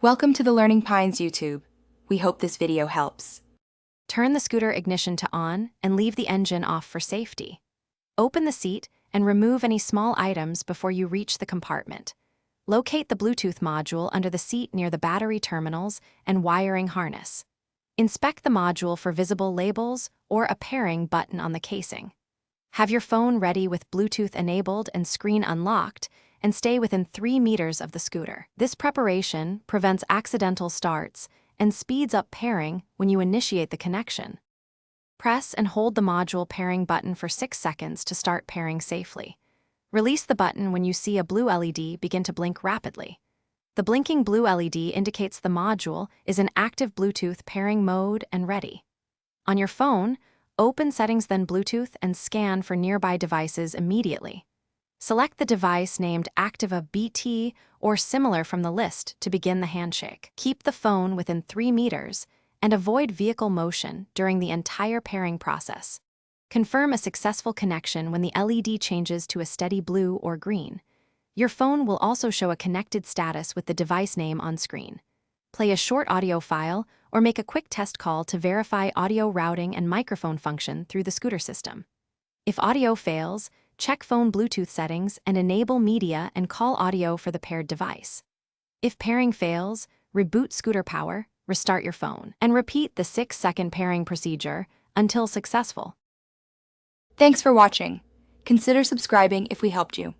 Welcome to the Learning Pines YouTube. We hope this video helps. Turn the scooter ignition to on and leave the engine off for safety. Open the seat and remove any small items before you reach the compartment. Locate the Bluetooth module under the seat near the battery terminals and wiring harness. Inspect the module for visible labels or a pairing button on the casing. Have your phone ready with Bluetooth enabled and screen unlocked, and stay within 3 meters of the scooter. This preparation prevents accidental starts and speeds up pairing when you initiate the connection. Press and hold the module pairing button for 6 seconds to start pairing safely. Release the button when you see a blue LED begin to blink rapidly. The blinking blue LED indicates the module is in active Bluetooth pairing mode and ready. On your phone, open Settings, then Bluetooth, and scan for nearby devices immediately. Select the device named Activa BT or similar from the list to begin the handshake. Keep the phone within 3 meters and avoid vehicle motion during the entire pairing process. Confirm a successful connection when the LED changes to a steady blue or green. Your phone will also show a connected status with the device name on screen. Play a short audio file or make a quick test call to verify audio routing and microphone function through the scooter system. If audio fails, check phone Bluetooth settings and enable media and call audio for the paired device. If pairing fails, reboot scooter power, restart your phone, and repeat the 6-second pairing procedure until successful. Thanks for watching. Consider subscribing if we helped you.